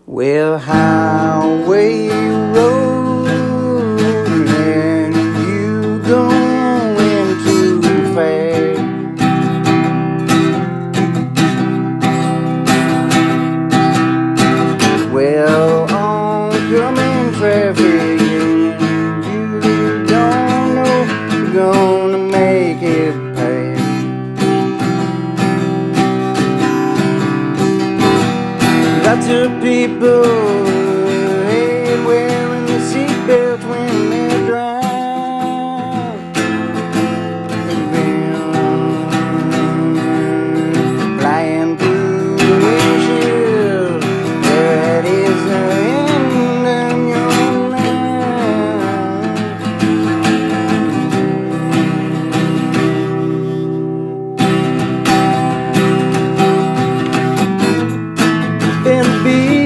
Well, highway road, and you going too fast. Well, oncoming traffic, and you don't know you're gonna make it past. Lots of people ain't wearing the seatbelts when they drive. They've been flying through the windshield. That is the end of your life. Better be